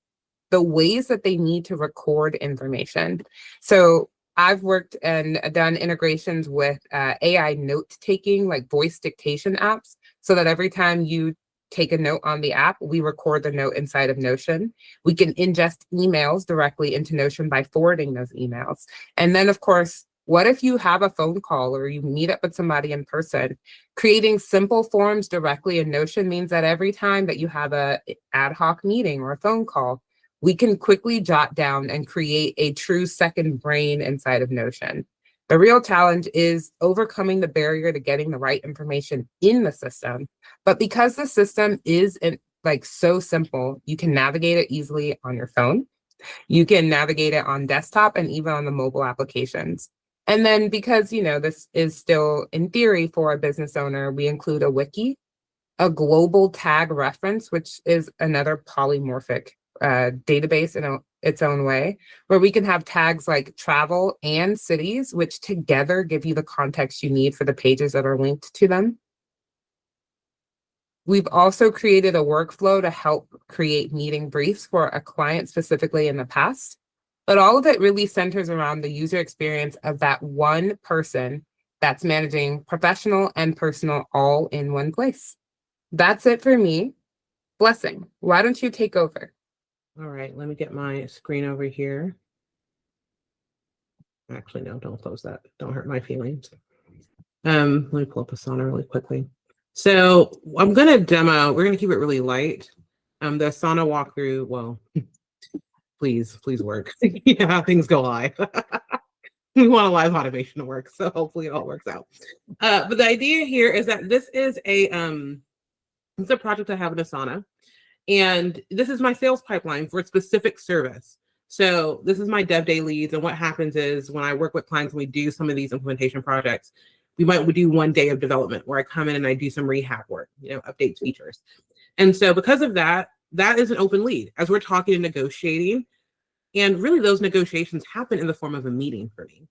the ways that they need to record information. So I've worked and done integrations with AI note taking, like voice dictation apps, so that every time you take a note on the app, we record the note inside of Notion. We can ingest emails directly into Notion by forwarding those emails. And then, of course, what if you have a phone call or you meet up with somebody in person? Creating simple forms directly in Notion means that every time that you have an ad hoc meeting or a phone call, we can quickly jot down and create a true second brain inside of Notion. The real challenge is overcoming the barrier to getting the right information in the system. But because the system is so simple, you can navigate it easily on your phone. You can navigate it on desktop and even on the mobile applications. And then because, this is still in theory for a business owner, we include a wiki, a global tag reference, which is another polymorphic database in its own way, where we can have tags like travel and cities, which together give you the context you need for the pages that are linked to them. We've also created a workflow to help create meeting briefs for a client specifically in the past, but all of it really centers around the user experience of that one person that's managing professional and personal all in one place. That's it for me. Blessing, why don't you take over? All right, let me get my screen over here. Actually, no, don't close that. Don't hurt my feelings. Let me pull up Asana really quickly. So I'm gonna demo, we're gonna keep it really light. The Asana walkthrough, well, please work. Yeah, things go live. We want a live automation to work, so hopefully it all works out. But the idea here is that this is it's a project I have in Asana. And this is my sales pipeline for a specific service. So this is my dev day leads. And what happens is when I work with clients and we do some of these implementation projects, we do 1 day of development where I come in and I do some rehab work, updates, features. And so because of that, that is an open lead as we're talking and negotiating. And really those negotiations happen in the form of a meeting for me.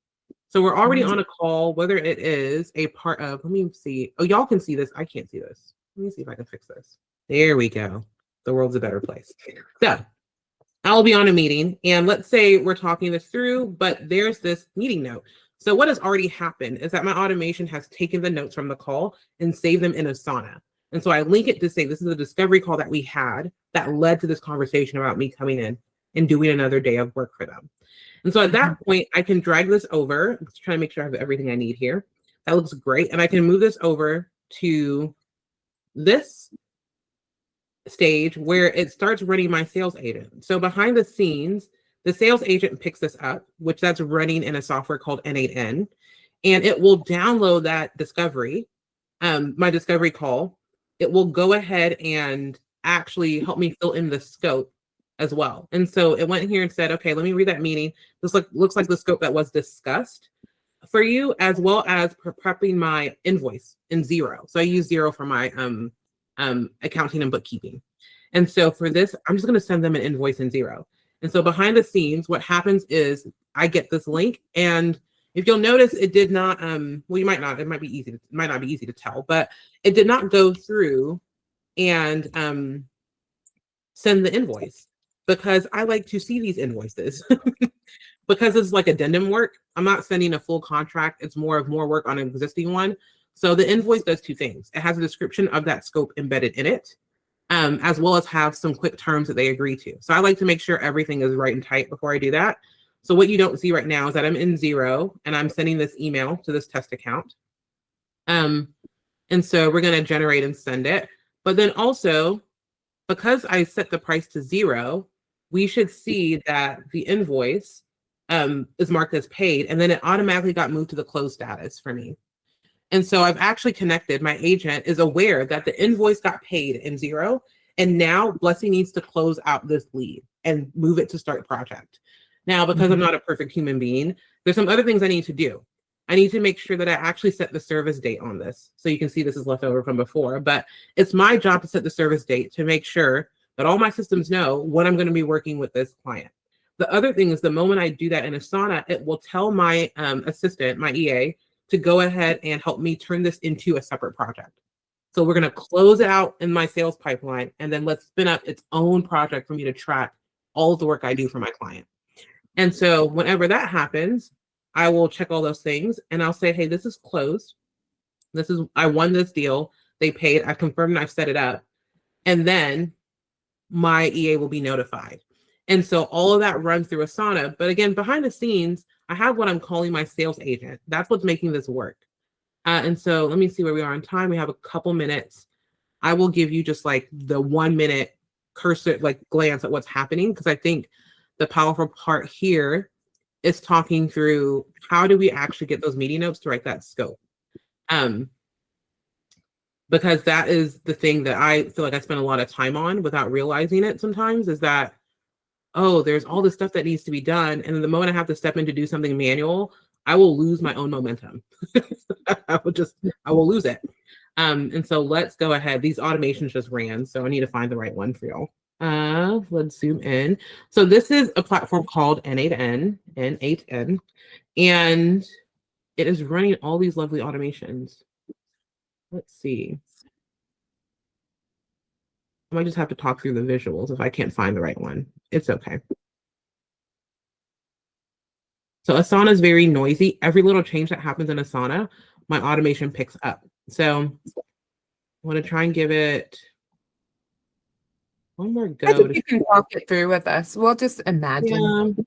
So we're already on a call, whether it is a part of, let me see. Oh, y'all can see this. I can't see this. Let me see if I can fix this. There we go. The world's a better place. So I'll be on a meeting and let's say we're talking this through, but there's this meeting note. So what has already happened is that my automation has taken the notes from the call and saved them in Asana. And so I link it to say, this is a discovery call that we had that led to this conversation about me coming in and doing another day of work for them. And so at that point, I can drag this over. Let's try to make sure I have everything I need here. That looks great. And I can move this over to this stage where it starts running my sales agent. So behind the scenes, the sales agent picks this up, which that's running in a software called N8N, and it will download that discovery, my discovery call. It will go ahead and actually help me fill in the scope as well. And so it went here and said, okay, let me read that meeting. This looks like the scope that was discussed for you, as well as prepping my invoice in Xero. So I use Xero for my accounting and bookkeeping. And so for this, I'm just going to send them an invoice in Xero. And so behind the scenes, what happens is I get this link, and if you'll notice, it did not, well, you might not, it might not be easy to tell, but it did not go through and send the invoice, because I like to see these invoices. Because it's like addendum work, I'm not sending a full contract. It's more work on an existing one. So the invoice does two things. It has a description of that scope embedded in it, as well as have some quick terms that they agree to. So I like to make sure everything is right and tight before I do that. So what you don't see right now is that I'm in Xero and I'm sending this email to this test account. And so we're going to generate and send it. But then also, because I set the price to 0, we should see that the invoice is marked as paid, and then it automatically got moved to the closed status for me. And so I've actually connected, my agent is aware that the invoice got paid in Xero, and now Blessing needs to close out this lead and move it to start project. Now, because I'm not a perfect human being, there's some other things I need to do. I need to make sure that I actually set the service date on this. So you can see this is left over from before, but it's my job to set the service date to make sure that all my systems know when I'm going to be working with this client. The other thing is, the moment I do that in Asana, it will tell my assistant, my EA, to go ahead and help me turn this into a separate project. So we're going to close it out in my sales pipeline, and then let's spin up its own project for me to track all of the work I do for my client. And so whenever that happens, I will check all those things and I'll say, hey, this is closed. I won this deal. They paid. I confirmed and I've set it up. And then my EA will be notified. And so all of that runs through Asana. But again, behind the scenes, I have what I'm calling my sales agent. That's what's making this work. And so let me see where we are on time. We have a couple minutes. I will give you just like the 1 minute cursor, like glance at what's happening, because I think the powerful part here is talking through how do we actually get those meeting notes to write that scope. Because that is the thing that I feel like I spend a lot of time on without realizing it sometimes, is that, oh, there's all this stuff that needs to be done. And then the moment I have to step in to do something manual, I will lose my own momentum. I will lose it. And so let's go ahead. These automations just ran, so I need to find the right one for y'all. Let's zoom in. So this is a platform called N8N, and it is running all these lovely automations. Let's see. I might just have to talk through the visuals if I can't find the right one. It's okay. So Asana is very noisy. Every little change that happens in Asana, my automation picks up. So I want to try and give it one more go. I think you can walk it through with us. We'll just imagine.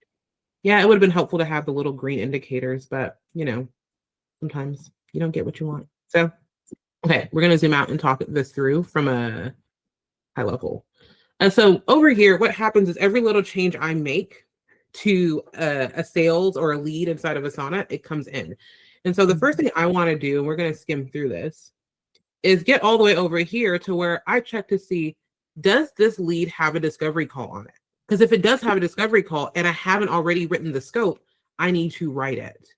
Yeah, it would have been helpful to have the little green indicators, but you know, sometimes you don't get what you want. So, okay, we're going to zoom out and talk this through from a high level. So over here, what happens is every little change I make to a sales or a lead inside of Asana, it comes in. And so the first thing I want to do, and we're going to skim through this, is get all the way over here to where I check to see, does this lead have a discovery call on it? Because if it does have a discovery call and I haven't already written the scope, I need to write it.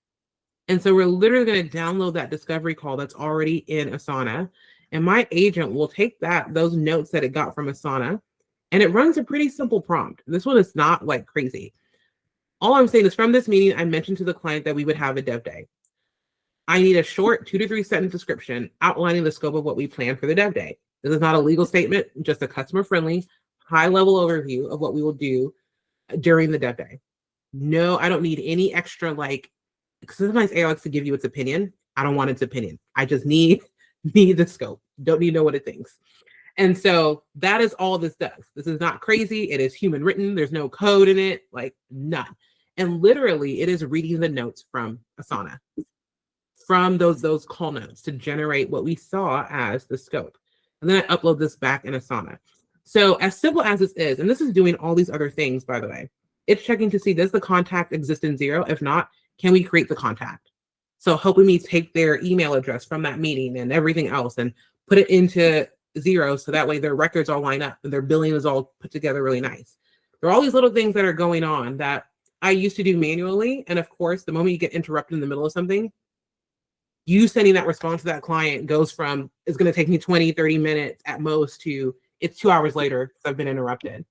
And so we're literally going to download that discovery call that's already in Asana. And my agent will take those notes that it got from Asana, and it runs a pretty simple prompt. This one is not like crazy. All I'm saying is, from this meeting, I mentioned to the client that we would have a dev day. I need a short 2 to 3 sentence description outlining the scope of what we plan for the dev day. This is not a legal statement, just a customer-friendly, high-level overview of what we will do during the dev day. No, I don't need any extra, like, because sometimes AI likes to give you its opinion. I don't want its opinion. I just need need the scope. Don't need to know what it thinks. And so that is all this does. This is not crazy. It is human written. There's no code in it, like none. And literally it is reading the notes from Asana, from those call notes to generate what we saw as the scope. And then I upload this back in Asana. So as simple as this is, and this is doing all these other things, by the way, it's checking to see, does the contact exist in Xero? If not, can we create the contact? So helping me take their email address from that meeting and everything else and put it into Xero, so that way their records all line up and their billing is all put together really nice. There are all these little things that are going on that I used to do manually. And of course, the moment you get interrupted in the middle of something, you sending that response to that client goes from, it's going to take me 20, 30 minutes at most to it's 2 hours later because I've been interrupted.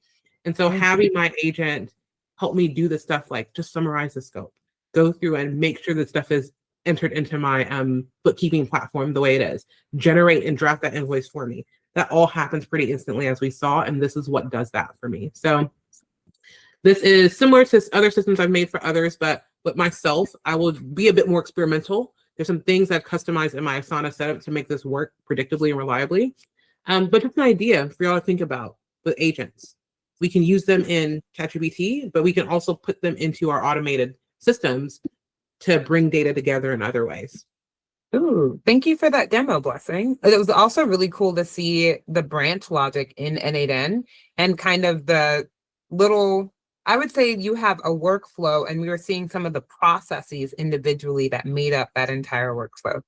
And so having my agent help me do the stuff like just summarize the scope, go through and make sure the stuff is entered into my bookkeeping platform the way it is, generate and draft that invoice for me. That all happens pretty instantly, as we saw, and this is what does that for me. So this is similar to other systems I've made for others, but with myself, I will be a bit more experimental. There's some things I've customized in my Asana setup to make this work predictably and reliably. But just an idea for y'all to think about with agents. We can use them in ChatGPT, but we can also put them into our automated systems to bring data together in other ways. Ooh, thank you for that demo, Blessing. It was also really cool to see the branch logic in N8N and kind of the little, I would say you have a workflow and we were seeing some of the processes individually that made up that entire workflow.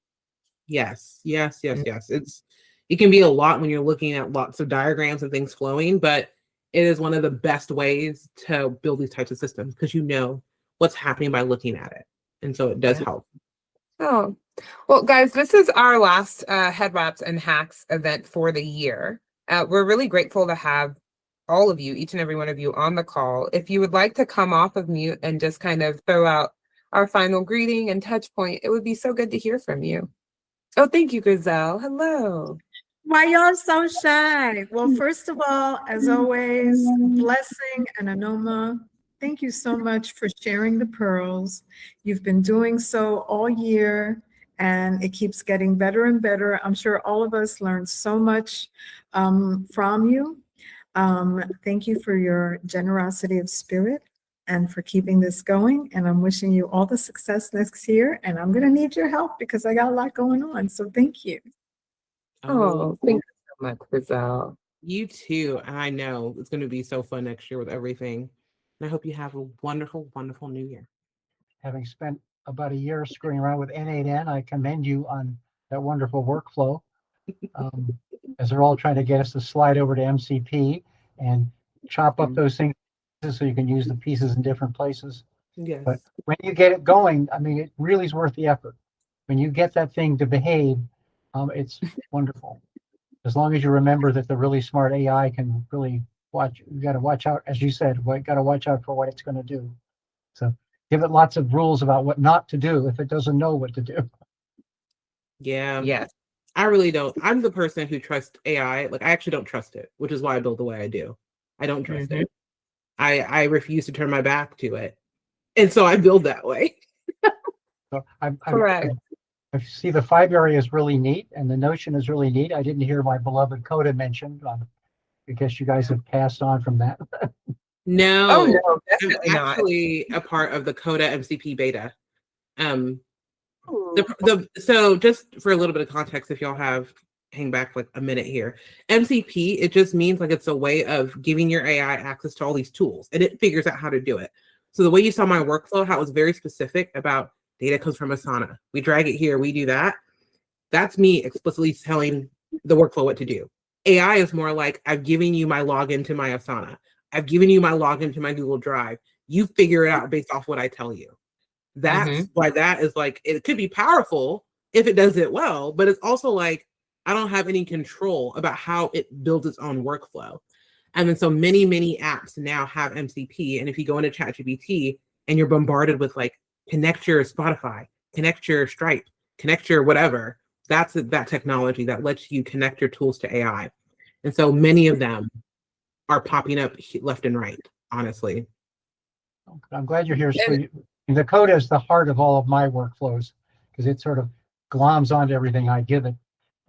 Yes. It can be a lot when you're looking at lots of diagrams and things flowing, but it is one of the best ways to build these types of systems because you know what's happening by looking at it. And so it does help. Oh, well, guys, this is our last Headwraps and Hacks event for the year. We're really grateful to have all of you, each and every one of you on the call. If you would like to come off of mute and just kind of throw out our final greeting and touch point, it would be so good to hear from you. Oh, thank you, Griselle. Hello. Why y'all so shy? Well, first of all, as always, Blessing and Anoma, thank you so much for sharing the pearls. You've been doing so all year, and it keeps getting better and better. I'm sure all of us learned so much from you. Thank you for your generosity of spirit and for keeping this going. And I'm wishing you all the success next year. And I'm going to need your help because I got a lot going on. So thank you. Oh, thank you so much, Griselle. You too. I know it's going to be so fun next year with everything. And I hope you have a wonderful, wonderful new year. Having spent about a year screwing around with N8N, I commend you on that wonderful workflow. As they're all trying to get us to slide over to MCP and chop up those things so you can use the pieces in different places. Yes. But when you get it going, I mean, it really is worth the effort. When you get that thing to behave, it's wonderful. As long as you remember that the really smart AI can really watch, you got to watch out, as you said, got to watch out for what it's going to do. So give it lots of rules about what not to do if it doesn't know what to do. Yeah. Yes. I really don't. I'm the person who trusts AI. Like, I actually don't trust it, which is why I build the way I do. I don't trust it. I refuse to turn my back to it. And so I build that way. So Correct. I see the Fibery is really neat and the Notion is really neat. I didn't hear my beloved Coda mentioned. I guess you guys have passed on from that. No, Oh, no, I'm definitely not. actually a part of the Coda MCP beta. So just for a little bit of context, if y'all hang back like a minute here, MCP, it just means like it's a way of giving your AI access to all these tools and it figures out how to do it. So the way you saw my workflow, how it was very specific about data comes from Asana. We drag it here, we do that. That's me explicitly telling the workflow what to do. AI is more like, I've given you my login to my Asana. I've given you my login to my Google Drive. You figure it out based off what I tell you. That's why that is like, it could be powerful if it does it well, but it's also like, I don't have any control about how it builds its own workflow. And then so many, many apps now have MCP. And if you go into ChatGPT and you're bombarded with like, connect your Spotify, connect your Stripe, connect your whatever, that's that technology that lets you connect your tools to AI. And so many of them are popping up left and right, honestly. I'm glad you're here. So the Coda is the heart of all of my workflows because it sort of gloms onto everything I give it.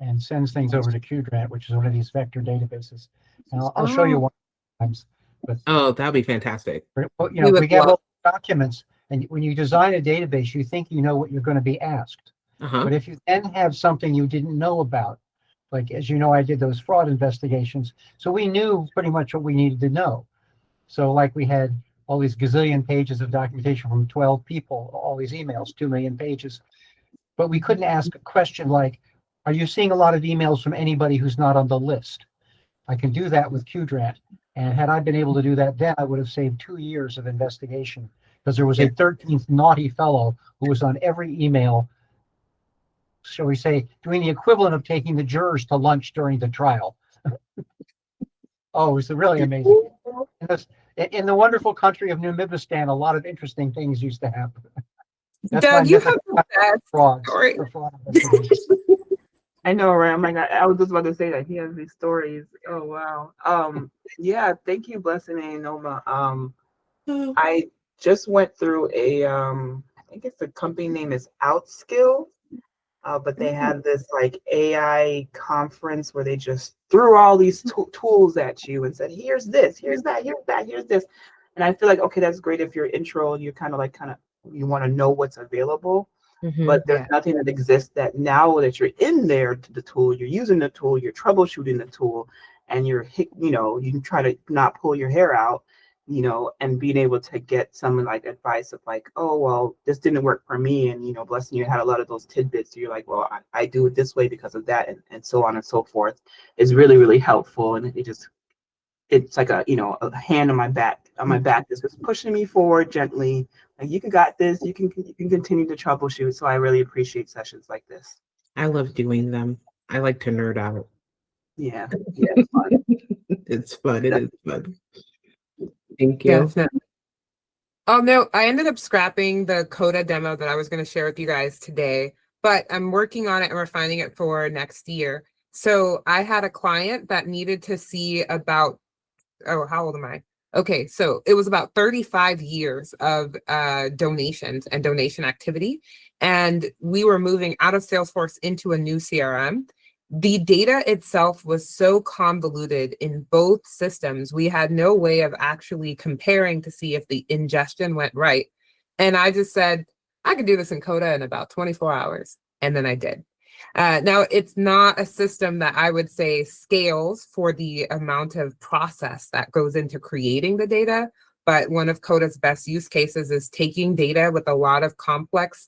and sends things over to Qdrant, which is one of these vector databases. And I'll show you one times. But Oh, that'd be fantastic. you We know, would we get love- all the documents, and when you design a database, you think you know what you're going to be asked. Uh-huh. But if you then have something you didn't know about, like, as you know, I did those fraud investigations, so we knew pretty much what we needed to know. So like we had all these gazillion pages of documentation from 12 people, all these emails, 2 million pages. But we couldn't ask a question like, are you seeing a lot of emails from anybody who's not on the list? I can do that with Qdrant. And had I been able to do that then, I would have saved 2 years of investigation, because there was a 13th naughty fellow who was on every email, shall we say, doing the equivalent of taking the jurors to lunch during the trial. Oh, it was really amazing. In the wonderful country of Namibistan, a lot of interesting things used to happen. That's Doug, my you have the best fraud. story. Fraud investigations. I know, right? I'm like, I was just about to say that he has these stories. Oh wow. Yeah, thank you, Blessing and Noma. I just went through I think it's the company name is Outskill. But they had this like AI conference where they just threw all these tools at you and said, here's this, here's that, here's that, here's this. And I feel like, okay, that's great if you're intro, you kind of you want to know what's available. But there's nothing that exists that now that you're in there to the tool, you're using the tool, you're troubleshooting the tool, and you can try to not pull your hair out, and being able to get some like advice of like, oh, well, this didn't work for me. And, Blessing, you had a lot of those tidbits. You're like, well, I do it this way because of that, and so on and so forth, is really, really helpful. And it's like a hand on my back that's just pushing me forward gently. Like, you got this, you can continue to troubleshoot. So I really appreciate sessions like this. I love doing them. I like to nerd out. Yeah. It's fun. It's fun. It is fun. Thank you. Definitely. Oh no, I ended up scrapping the Coda demo that I was going to share with you guys today, but I'm working on it and refining it for next year. So I had a client that needed to see about, how old am I? Okay, so it was about 35 years of donations and donation activity. And we were moving out of Salesforce into a new CRM. The data itself was so convoluted in both systems, we had no way of actually comparing to see if the ingestion went right. And I just said, I could do this in Coda in about 24 hours. And then I did. Now, it's not a system that I would say scales for the amount of process that goes into creating the data. But one of Coda's best use cases is taking data with a lot of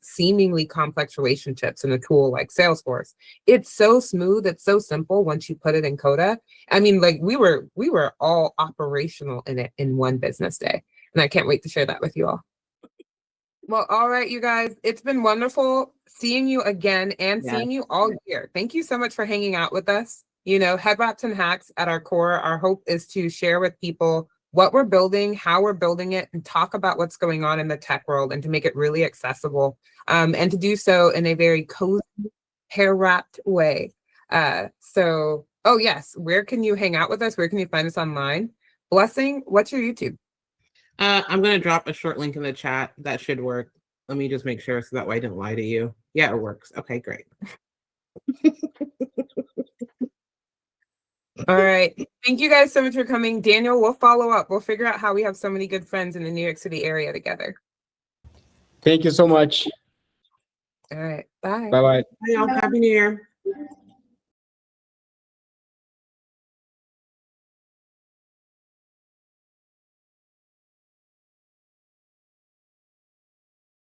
seemingly complex relationships in a tool like Salesforce. It's so smooth, it's so simple once you put it in Coda. I mean, like we were all operational in it in one business day. And I can't wait to share that with you all. Well, all right, you guys, it's been wonderful seeing you again and seeing you all year. Thank you so much for hanging out with us. Headwraps and Hacks at our core, our hope is to share with people what we're building, how we're building it, and talk about what's going on in the tech world and to make it really accessible, and to do so in a very cozy, hair-wrapped way. Oh yes, where can you hang out with us? Where can you find us online? Blessing, what's your YouTube? I'm going to drop a short link in the chat. That should work. Let me just make sure so that way I didn't lie to you. Yeah, it works. Okay, great. All right. Thank you guys so much for coming. Daniel, we'll follow up. We'll figure out how we have so many good friends in the New York City area together. Thank you so much. All right. Bye. Bye-bye. Hey, y'all. Happy New Year.